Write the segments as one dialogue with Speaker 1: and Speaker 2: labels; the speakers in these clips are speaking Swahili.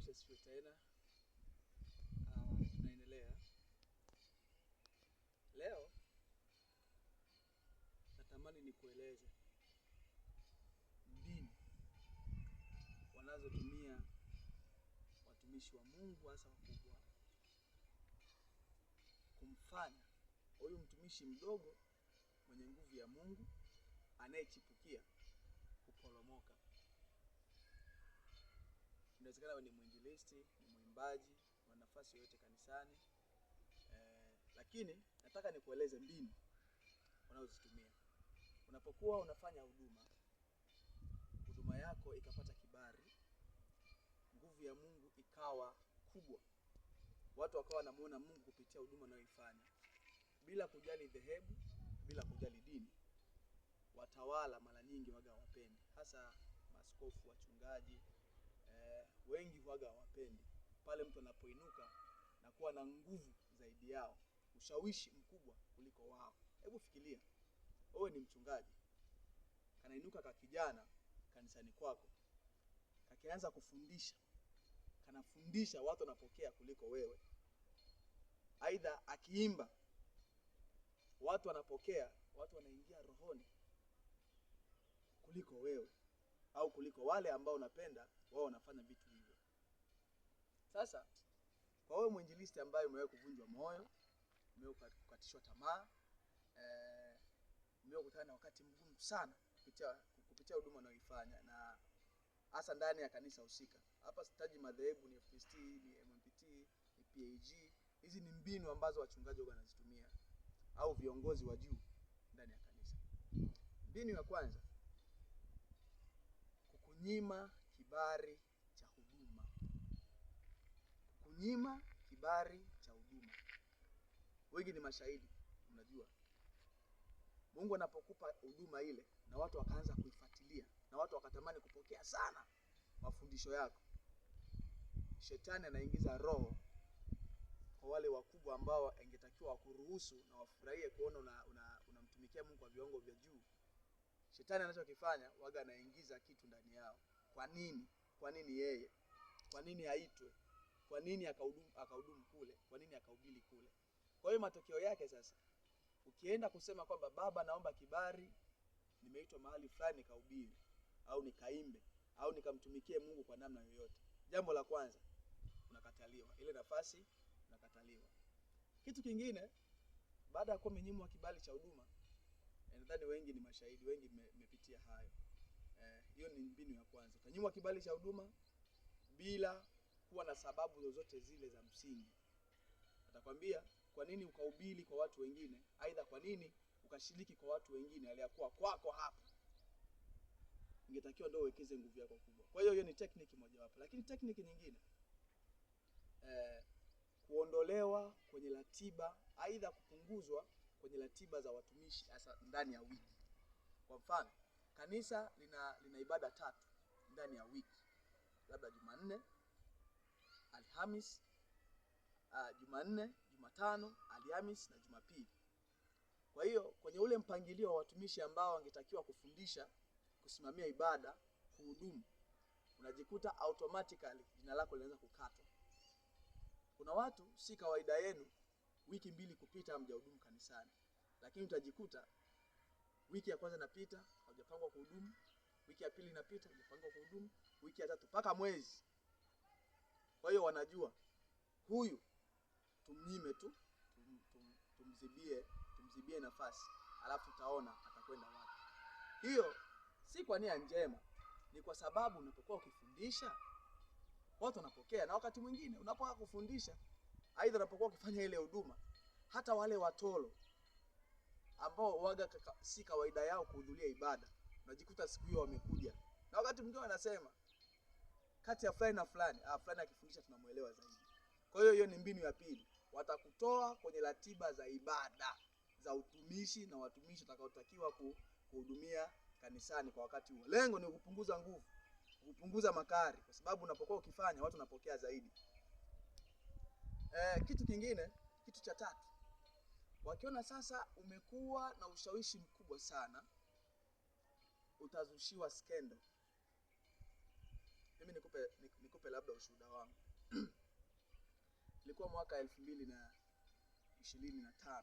Speaker 1: Yesu asifiwe tena. Tunaendelea. Leo natamani nikueleze mbinu wanazotumia watumishi wa Mungu hasa wakubwa kumfanya huyu mtumishi mdogo mwenye nguvu ya Mungu anayechipukia kuporomoka. Inawezekana wewe ni mwinjilisti, ni mwimbaji, una nafasi yoyote kanisani. Lakini nataka nikueleze mbinu wanazozitumia. Unapokuwa unafanya huduma yako ikapata kibali, nguvu ya Mungu ikawa kubwa, watu wakawa wanamuona Mungu kupitia huduma unayoifanya, bila kujali dhehebu, bila kujali dini. Watawala mara nyingi waga hawapendi, hasa maaskofu, wachungaji, wengi waga hawapendi pale mtu anapoinuka na kuwa na nguvu zaidi yao, ushawishi mkubwa kuliko wao. Hebu fikiria, wewe ni mchungaji, kanainuka ka kijana kanisani kwako, kakianza kufundisha, kanafundisha watu wanapokea kuliko wewe. Aidha akiimba, watu wanapokea, watu wanaingia rohoni kuliko wewe, au kuliko wale ambao unapenda wao wanafanya vitu hivyo. Sasa kwa wewe mwinjilisti ambaye umewahi kuvunjwa moyo, umewahi kukatishwa tamaa, umewahi kukutana na wakati mgumu sana kupitia huduma unayoifanya, na hasa ndani ya kanisa husika. Hapa sitaji madhehebu, ni FPCT, ni MMPT, ni PAG. Hizi ni mbinu ambazo wachungaji wanazitumia au viongozi wa juu ndani ya kanisa. Mbinu ya kwanza, kukunyima kibali cha huduma. Kukunyima kibali cha huduma. Wengi ni mashahidi, mnajua. Mungu anapokupa huduma ile na watu wakaanza kuifuatilia na watu wakatamani kupokea sana mafundisho yako, Shetani anaingiza roho kwa wale wakubwa ambao ingetakiwa wakuruhusu na wafurahie kuona unamtumikia Mungu kwa viwango vya juu. Shetani anachokifanya waga anaingiza kitu ndani yao. Kwa nini? Kwa nini yeye? Kwa nini aitwe? Kwa nini akahudumu kule? Kwa nini akahubiri kule? Kwa hiyo matokeo yake sasa, ukienda kusema kwamba baba naomba kibali, nimeitwa mahali fulani nikahubiri au nikaimbe au nikamtumikie Mungu kwa namna yoyote, jambo la kwanza unakataliwa. Ile nafasi unakataliwa. Kitu kingine, baada ya kuwa umenyimwa kibali cha huduma, nadhani wengi ni mashahidi, wengi mmepitia hayo. Hiyo ni mbinu ya kwanza. Utanyimwa kibali cha huduma bila kuwa na sababu zozote zile za msingi. Atakwambia kwa nini ukahubiri kwa watu wengine, aidha kwa nini ukashiriki kwa watu wengine aliyakuwa kwako hapa ingetakiwa ndio uwekeze nguvu yako kubwa. Kwa hiyo ni technique moja wapo. Lakini technique nyingine, kuondolewa kwenye ratiba, aidha kupunguzwa kwenye ratiba za watumishi hasa ndani ya wiki. Kwa mfano, kanisa lina ibada 3 ndani ya wiki. Labda Jumanne, Alhamis, Jumanne, Jumatano, Alhamis na Jumapili. Kwa hiyo kwenye ule mpangilio wa watumishi ambao wangetakiwa kufundisha, kusimamia ibada, kuhudumu, unajikuta automatically jina lako linaanza kukatwa. Kuna watu si kawaida yenu wiki 2 kupita hamjahudumu kanisani, lakini utajikuta wiki ya kwanza inapita hujapangwa kuhudumu, wiki ya pili inapita hujapangwa kuhudumu, wiki ya 3 mpaka mwezi. Kwa hiyo wanajua huyu tumnyime tu, tumzibie nafasi, alafu utaona atakwenda wapi. Hiyo si kwa nia njema, ni kwa sababu unapokuwa ukifundisha watu wanapokea, na wakati mwingine unapokuwa kufundisha, aidha unapokuwa ukifanya ile huduma, hata wale watolo ambao waga si kawaida yao kuhudhuria ibada, unajikuta siku hiyo wamekuja. Na wakati mwingine wanasema kati ya fulani na fulani, fulani akifundisha tunamuelewa zaidi. Kwa hiyo ni mbinu ya pili. Watakutoa kwenye ratiba za ibada za utumishi na watumishi watakaotakiwa kuhudumia kanisani kwa wakati huo. Lengo ni kupunguza nguvu, kupunguza makari, kwa sababu unapokuwa ukifanya watu wanapokea zaidi. Kitu kingine, kitu cha 3. Wakiona sasa umekuwa na ushawishi mkubwa sana, utazushiwa skendo. Mimi nikupe nikupe labda ushuhuda wangu. Ilikuwa mwaka 2025.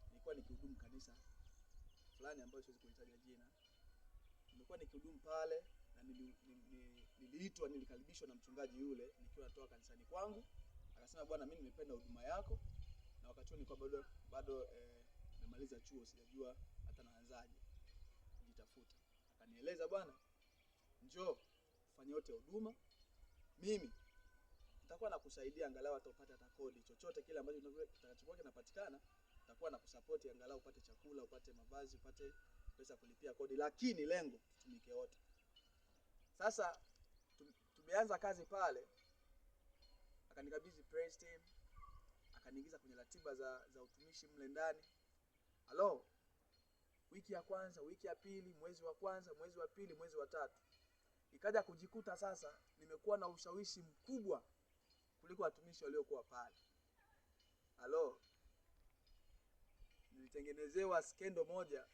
Speaker 1: Nilikuwa nikihudumu kanisa fulani ambayo siwezi kuitaja jina. Nilikuwa nikihudumu pale na nilikaribishwa na mchungaji yule nikiwa natoka kanisani kwangu. Akasema, bwana, mimi nimependa huduma yako, na wakati huo nilikuwa bado nimemaliza chuo, sijajua hata naanzaje kujitafuta. Akanieleza, bwana, njoo ufanye yote huduma, mimi nitakuwa nakusaidia angalau hata upate hata kodi, chochote kile ambacho kitakachokuwa kinapatikana, nitakuwa nakusupport angalau upate chakula, upate mavazi, upate pesa kulipia kodi, lakini lengo tutumike wote. Sasa tumeanza kazi pale, akanikabidhi praise team, akaniingiza kwenye ratiba za utumishi mle ndani. Wiki ya kwanza, wiki ya pili, mwezi wa kwanza, mwezi wa pili, mwezi wa tatu, ikaja kujikuta sasa nimekuwa na ushawishi mkubwa kuliko watumishi waliokuwa pale. Nilitengenezewa skendo moja.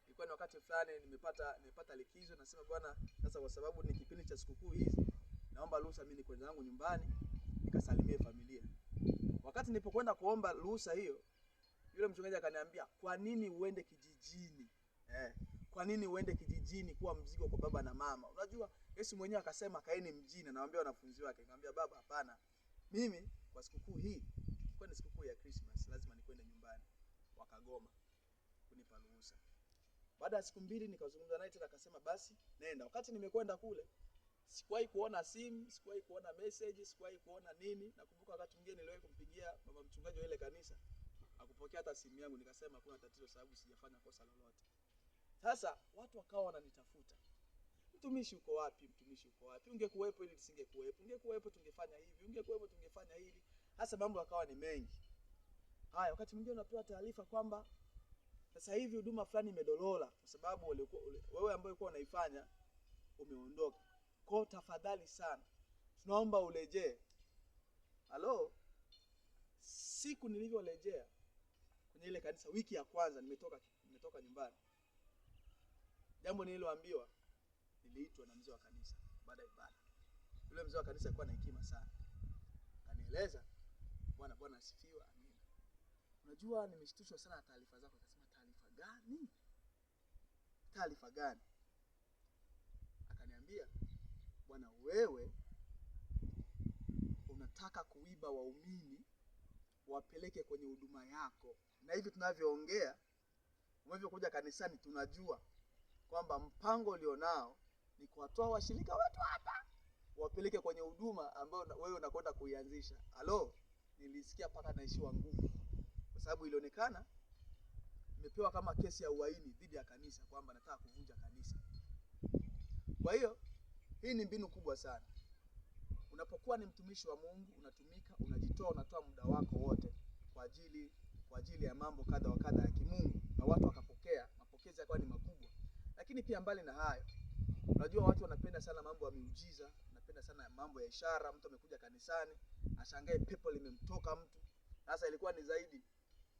Speaker 1: Ilikuwa ni wakati fulani nimepata likizo, nasema, bwana, sasa kwa sababu ni kipindi cha sikukuu hizi, naomba ruhusa mimi kwenda zangu nyumbani nikasalimie familia. Wakati nilipokwenda kuomba ruhusa hiyo, yule mchungaji akaniambia, kwa nini uende kijijini? Kwa nini uende kijijini kuwa mzigo kwa baba na mama? Unajua Yesu mwenyewe akasema kaeni mjini, anawaambia wanafunzi wake. Nikamwambia, baba, hapana. Mimi kwa sikukuu hii, kwa ni sikukuu ya Christmas, lazima nikwende nyumbani. Wakagoma kunipa ruhusa. Baada ya siku 2 nikazungumza naye tena, akasema basi nenda. Wakati nimekwenda kule, sikuwahi kuona simu, sikuwahi kuona message, sikuwahi kuona nini. Nakumbuka wakati mwingine niliwahi kumpigia mama mchungaji wa ile kanisa, hakupokea hata simu yangu. Nikasema hakuna tatizo, sababu sijafanya kosa lolote. Sasa watu wakawa wananitafuta, mtumishi uko wapi? Mtumishi uko wapi? Ungekuwepo ili nisingekuwepo, ungekuwepo tungefanya hivi, ungekuwepo tungefanya hili. Hasa mambo yakawa ni mengi. Haya, wakati mwingine unapewa taarifa kwamba sasa hivi huduma fulani imedolola kwa sababu wewe ambaye ulikuwa unaifanya umeondoka. Kwa tafadhali sana, tunaomba urejee. Siku nilivyorejea kwenye ile kanisa, wiki ya kwanza nimetoka nyumbani, jambo nililoambiwa, niliitwa na mzee wa kanisa baada ya ibada. Yule mzee wa kanisa alikuwa na hekima sana. Akanieleza, Bwana asifiwe, amina. Unajua nimeshtushwa sana na taarifa zako. Akasema, taarifa gani? Taarifa gani? Akaniambia, bwana, wewe unataka kuiba waumini wapeleke kwenye huduma yako. Na hivi tunavyoongea, umevyokuja kanisani, tunajua kwamba mpango ulionao ni kuwatoa washirika wetu hapa wapeleke kwenye huduma ambayo wewe unakwenda kuianzisha. Nilisikia paka naishiwa nguvu, kwa sababu ilionekana nimepewa kama kesi ya uhaini dhidi ya kanisa, kwamba nataka kuvunja kanisa. Kwa hiyo hii ni mbinu kubwa sana. Unapokuwa ni mtumishi wa Mungu, unatumika, unajitoa, unatoa muda wako wote kwa ajili ya mambo kadha wa kadha ya kimungu, na watu wakapokea, mapokezi yakawa ni makubwa. Lakini pia mbali na hayo, unajua watu wanapenda sana mambo ya miujiza, wanapenda sana mambo ya ishara. Mtu amekuja kanisani, ashangae pepo limemtoka mtu. Sasa ilikuwa ni zaidi.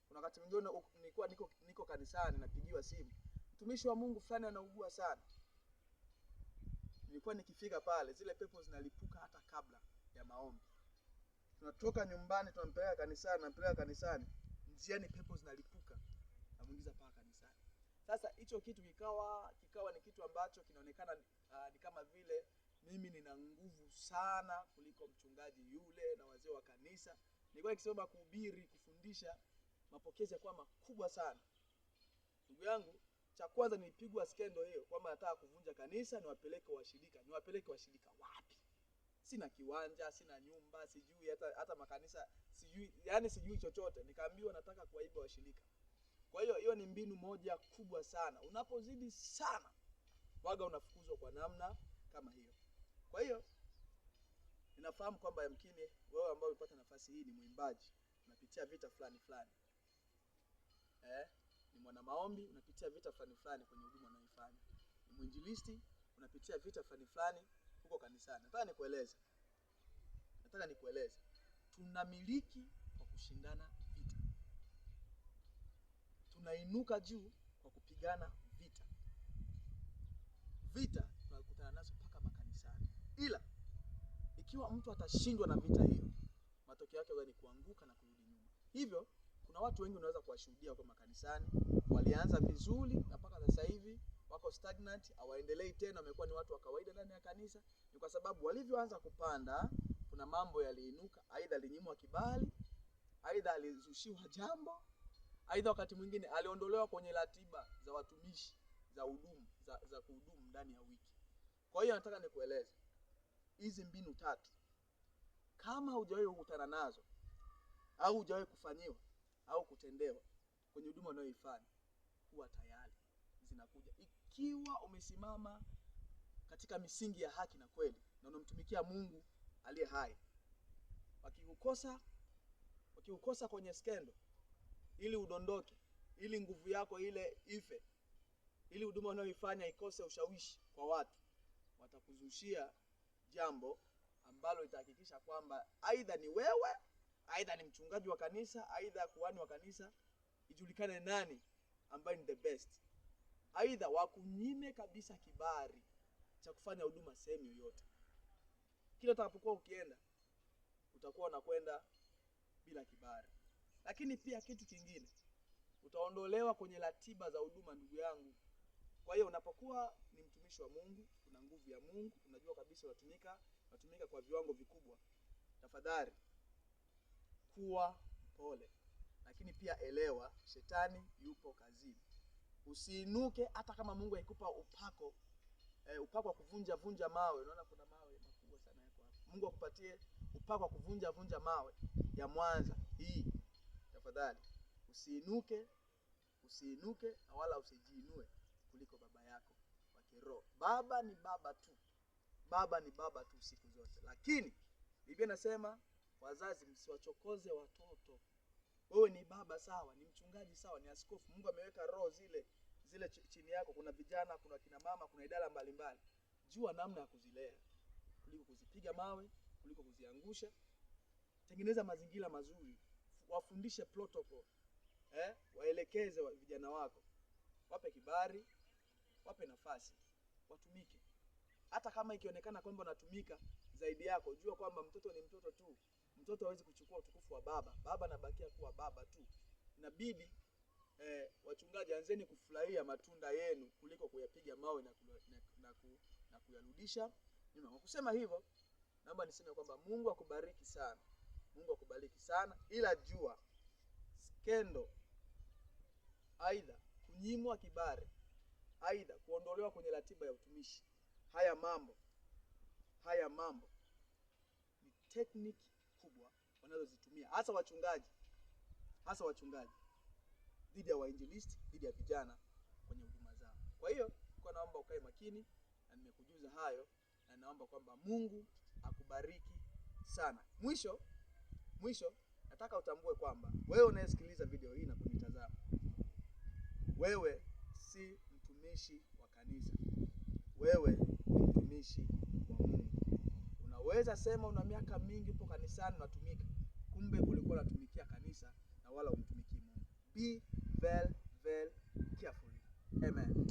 Speaker 1: Kuna wakati mwingine nilikuwa niko kanisani, napigiwa simu, mtumishi wa Mungu fulani anaugua sana. Nilikuwa nikifika pale, zile pepo zinalipuka hata kabla ya maombi. Tunatoka nyumbani, tunampeleka kanisani, njiani pepo zinalipuka, namuingiza paka kanisani. Sasa hicho kitu kikawa ni kitu ambacho kinaonekana ni kama vile mimi nina nguvu sana kuliko mchungaji yule na wazee wa kanisa. Nilikuwa nikisema kuhubiri, kufundisha, mapokezi yalikuwa makubwa sana. Ndugu yangu, cha kwanza nilipigwa skendo hiyo kwamba nataka kuvunja kanisa, niwapeleke washirika. Niwapeleke washirika wapi? Sina kiwanja, sina nyumba, sijui hata makanisa, sijui chochote. Nikaambiwa nataka kuwaiba washirika. Kwa hiyo ni mbinu moja kubwa sana. Unapozidi sana, waga unafukuzwa kwa namna kama hiyo. Kwa hiyo ninafahamu kwamba yamkini wewe ambao umepata nafasi hii ni mwimbaji, unapitia vita fulani. Ni mwana maombi, unapitia vita fulani kwenye huduma unayoifanya. Ni mwinjilisti, unapitia vita fulani huko kanisani. Nataka nikueleze. Tunamiliki kwa kushindana vita. Tunainuka juu kwa kupigana vita. Vita tunakutana nazo mpaka makanisani. Ikiwa mtu atashindwa na vita hiyo, matokeo yake ni kuanguka na kurudi nyuma. Hivyo kuna watu wengi unaweza kuwashuhudia kwa makanisani, walianza vizuri na mpaka sasa hivi wako stagnant, hawaendelei tena, wamekuwa ni watu wa kawaida ndani ya kanisa. Ni kwa sababu walivyoanza kupanda, kuna mambo yaliinuka, aidha alinyimwa kibali, aidha alizushiwa jambo, aidha wakati mwingine aliondolewa kwenye ratiba za watumishi za hudumu za kuhudumu ndani ya wiki. Kwa hiyo nataka nikueleze hizi mbinu tatu, kama hujawahi kukutana nazo au hujawahi kufanyiwa au kutendewa kwenye huduma unayoifanya, kuwa tayari zinakuja. Ikiwa umesimama katika misingi ya haki na kweli na unamtumikia Mungu aliye hai, wakikukosa kwenye skendo ili udondoke, ili nguvu yako ile ife, ili huduma unayoifanya ikose ushawishi kwa watu, watakuzushia jambo ambalo litahakikisha kwamba aidha ni wewe, aidha ni mchungaji wa kanisa, aidha kuhani wa kanisa, ijulikane nani ambaye ni the best. Aidha wakunyime kabisa kibali cha kufanya huduma sehemu yoyote. Kila utakapokuwa ukienda, utakuwa unakwenda bila kibali. Lakini pia kitu kingine, utaondolewa kwenye ratiba za huduma, ndugu yangu. Kwa hiyo unapokuwa ni mtumishi wa Mungu, una nguvu ya Mungu, unajua kabisa unatumika kwa viwango vikubwa, tafadhali kuwa pole. Lakini pia elewa, shetani yupo kazini. Usiinuke hata kama Mungu akikupa upako wa kuvunja mawe. Unaona kuna mawe makubwa sana yako hapo. Mungu akupatie upako wa kuvunja mawe ya Mwanza hii. Tafadhali usiinuke na wala usijiinue kuliko baba yako wa kiroho. Baba ni baba tu. Baba ni baba tu siku zote. Lakini Biblia inasema, wazazi msiwachokoze watoto. Wewe ni baba sawa, ni mchungaji sawa, ni askofu. Mungu ameweka roho zile chini yako. Kuna vijana, kuna kina mama, kuna idara mbalimbali. Jua namna ya kuzilea kuliko kuzipiga mawe, kuliko kuziangusha. Tengeneza mazingira mazuri, wafundishe protocol. Waelekeze vijana wako. Wape kibali, wape nafasi, watumike. Hata kama ikionekana kwamba unatumika zaidi yako, jua kwamba mtoto ni mtoto tu. Mtoto hawezi kuchukua utukufu wa baba. Baba anabakia kuwa baba tu. Inabidi wachungaji, anzeni kufurahia matunda yenu kuliko kuyapiga mawe na kuyarudisha nyuma. Kwa kusema hivyo, naomba niseme kwamba Mungu akubariki sana. Mungu akubariki sana. Ila jua skendo, aidha kunyimwa kibali, aidha kuondolewa kwenye ratiba ya utumishi, haya mambo ni tekniki kubwa wanazozitumia hasa wachungaji dhidi ya wainjilisti, dhidi ya vijana kwenye huduma zao. Kwa hiyo kwa naomba ukae makini, na nimekujuza hayo, na naomba kwamba Mungu akubariki sana. Mwisho nataka utambue kwamba wewe unayesikiliza video hii na kunitazama, wewe si mtumishi wa kanisa. Wewe ni mtumishi wa Mungu. Unaweza sema una miaka mingi upo kanisani unatumika, kumbe ulikuwa unatumikia kanisa na wala umtumikii Mungu. Be very, very careful. Amen.